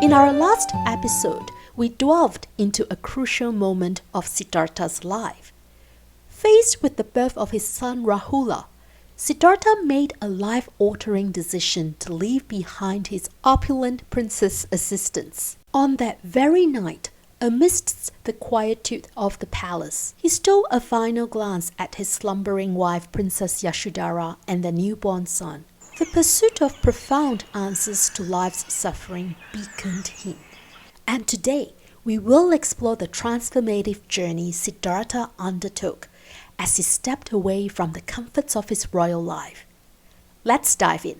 In our last episode, we delved into a crucial moment of Siddhartha's life. Faced with the birth of his son Rahula, Siddhartha made a life-altering decision to leave behind his opulent princess assistants. On that very night, amidst the quietude of the palace, he stole a final glance at his slumbering wife Princess Yashodhara and their newborn son. The pursuit of profound answers to life's suffering beaconed him. And today, we will explore the transformative journey Siddhartha undertook as he stepped away from the comforts of his royal life. Let's dive in.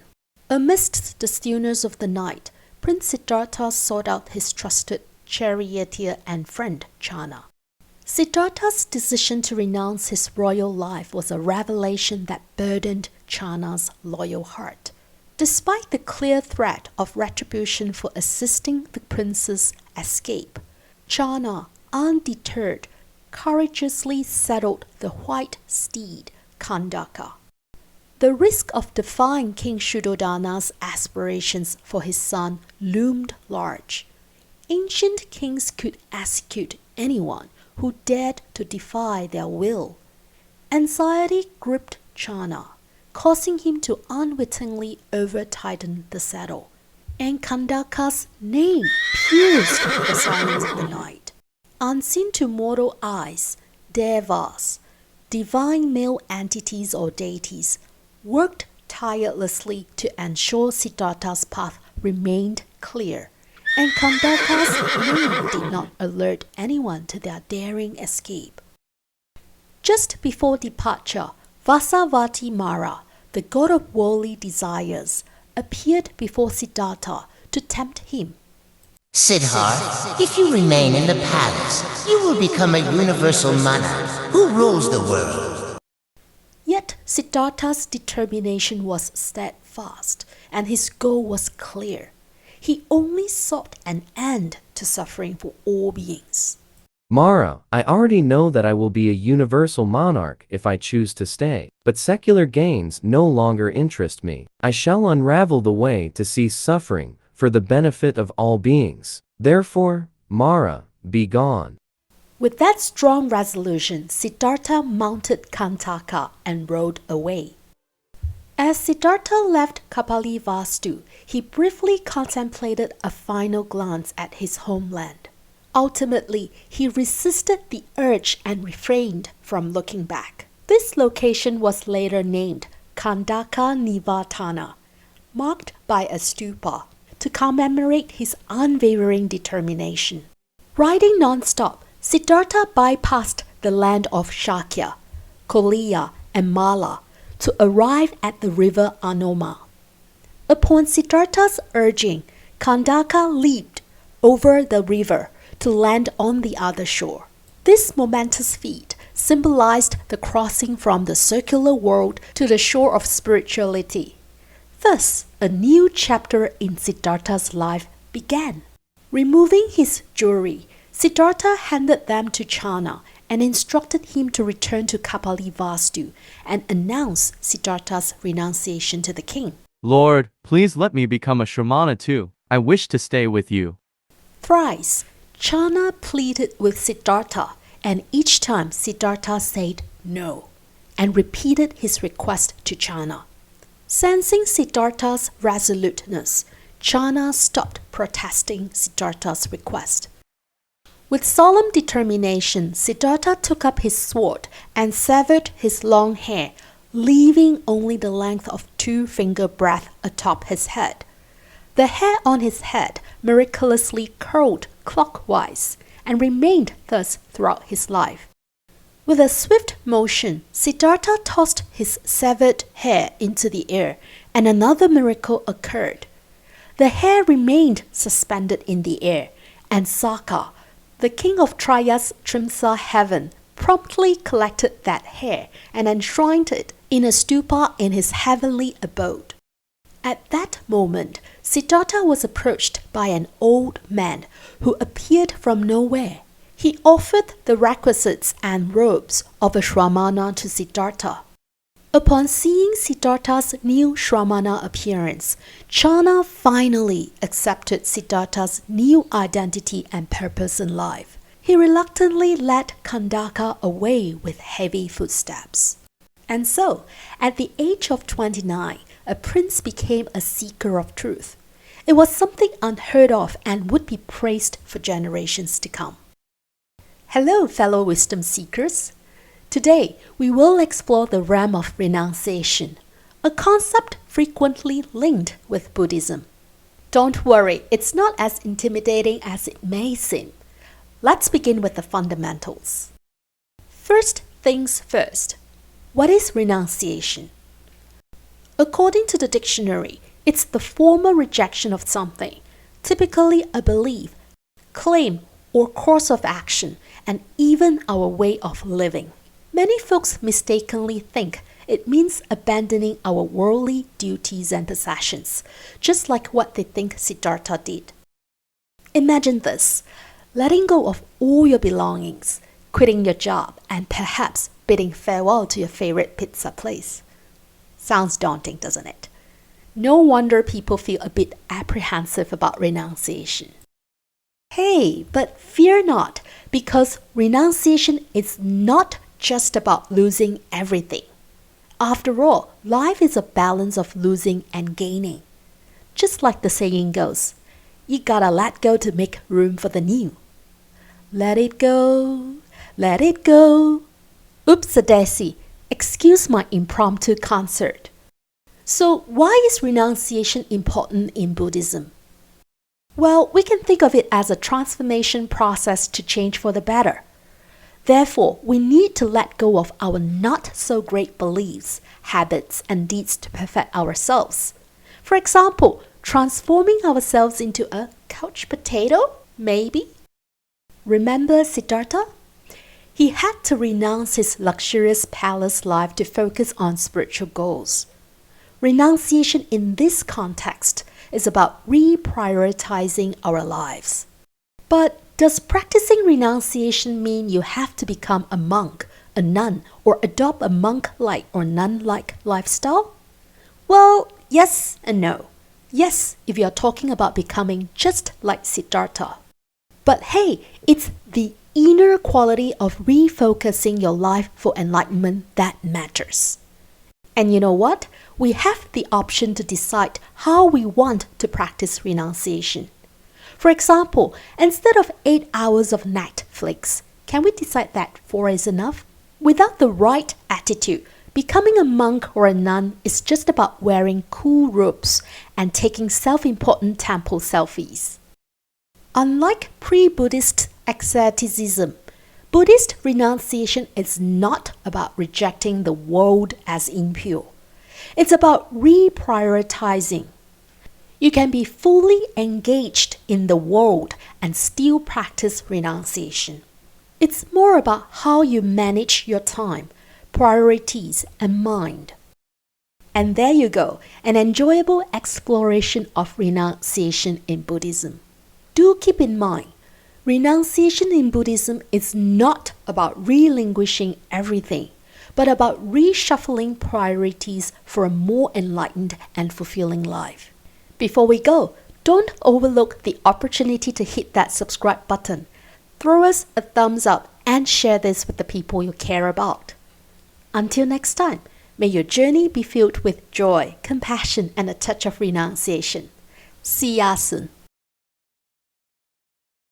Amidst the stillness of the night, Prince Siddhartha sought out his trusted charioteer and friend Channa. Siddhartha's decision to renounce his royal life was a revelation that burdened Channa's loyal heart. Despite the clear threat of retribution for assisting the prince's escape, Channa, undeterred, courageously saddled the white steed Kandaka. The risk of defying King Shuddhodana's aspirations for his son loomed large. Ancient kings could execute anyone who dared to defy their will. Anxiety gripped Channa, causing him to unwittingly over-tighten the saddle, and Kandaka's name pierced the silence of the night. Unseen to mortal eyes, devas, divine male entities or deities, worked tirelessly to ensure Siddhartha's path remained clear, and Kandaka's name did not alert anyone to their daring escape. Just before departure, Vasavati Mara, the god of worldly desires, appeared before Siddhartha to tempt him. Siddhartha, if you remain in the palace, you will become a universal monarch who rules the world. Yet Siddhartha's determination was steadfast, and his goal was clear. He only sought an end to suffering for all beings. Mara, I already know that I will be a universal monarch if I choose to stay, but secular gains no longer interest me. I shall unravel the way to cease suffering for the benefit of all beings. Therefore, Mara, be gone. With that strong resolution, Siddhartha mounted Kantaka and rode away. As Siddhartha left Kapalivastu, he briefly contemplated a final glance at his homeland. Ultimately, he resisted the urge and refrained from looking back. This location was later named Kandaka Nivatana, marked by a stupa, to commemorate his unwavering determination. Riding non-stop, Siddhartha bypassed the land of Shakya, Koliya, and Mala to arrive at the river Anoma. Upon Siddhartha's urging, Kandaka leaped over the river to land on the other shore. This momentous feat symbolized the crossing from the circular world to the shore of spirituality. Thus, a new chapter in Siddhartha's life began. Removing his jewelry, Siddhartha handed them to Channa and instructed him to return to Kapalivastu and announce Siddhartha's renunciation to the king. Lord, please let me become a Shramana too. I wish to stay with you. Thrice, Channa pleaded with Siddhartha, and each time Siddhartha said no, and repeated his request to Channa. Sensing Siddhartha's resoluteness, Channa stopped protesting Siddhartha's request. With solemn determination, Siddhartha took up his sword and severed his long hair, leaving only the length of 2 finger breadth atop his head. The hair on his head miraculously curled clockwise and remained thus throughout his life. With a swift motion, Siddhartha tossed his severed hair into the air, and another miracle occurred. The hair remained suspended in the air, and Saka, the king of Traya's Trimsa heaven, promptly collected that hair and enshrined it in a stupa in his heavenly abode. At that moment, Siddhartha was approached by an old man who appeared from nowhere. He offered the requisites and robes of a Shramana to Siddhartha. Upon seeing Siddhartha's new Shramana appearance, Channa finally accepted Siddhartha's new identity and purpose in life. He reluctantly led Kandaka away with heavy footsteps. And so, at the age of 29, a prince became a seeker of truth. It was something unheard of and would be praised for generations to come. Hello, fellow wisdom seekers. Today, we will explore the realm of renunciation, a concept frequently linked with Buddhism. Don't worry, it's not as intimidating as it may seem. Let's begin with the fundamentals. First things first. What is renunciation? According to the dictionary, it's the formal rejection of something, typically a belief, claim, or course of action, and even our way of living. Many folks mistakenly think it means abandoning our worldly duties and possessions, just like what they think Siddhartha did. Imagine this, letting go of all your belongings, quitting your job, and perhaps bidding farewell to your favorite pizza place. Sounds daunting, doesn't it? No wonder people feel a bit apprehensive about renunciation. Hey, but fear not, because renunciation is not just about losing everything. After all, life is a balance of losing and gaining. Just like the saying goes, you gotta let go to make room for the new. Let it go, let it go. Oops-a-daisy, excuse my impromptu concert. So why is renunciation important in Buddhism? Well, we can think of it as a transformation process to change for the better. Therefore, we need to let go of our not-so-great beliefs, habits, and deeds to perfect ourselves. For example, transforming ourselves into a couch potato, maybe? Remember Siddhartha? He had to renounce his luxurious palace life to focus on spiritual goals. Renunciation in this context is about reprioritizing our lives. But does practicing renunciation mean you have to become a monk, a nun, or adopt a monk-like or nun-like lifestyle? Well, yes and no. Yes, if you're talking about becoming just like Siddhartha. But hey, it's the inner quality of refocusing your life for enlightenment that matters. And you know what? We have the option to decide how we want to practice renunciation. For example, instead of 8 hours of Netflix, can we decide that 4 is enough? Without the right attitude, becoming a monk or a nun is just about wearing cool robes and taking self-important temple selfies. Unlike pre-Buddhist asceticism, Buddhist renunciation is not about rejecting the world as impure. It's about reprioritizing. You can be fully engaged in the world and still practice renunciation. It's more about how you manage your time, priorities, and mind. And there you go, an enjoyable exploration of renunciation in Buddhism. Do keep in mind, renunciation in Buddhism is not about relinquishing everything, but about reshuffling priorities for a more enlightened and fulfilling life. Before we go, don't overlook the opportunity to hit that subscribe button. Throw us a thumbs up and share this with the people you care about. Until next time, may your journey be filled with joy, compassion, and a touch of renunciation. See ya soon.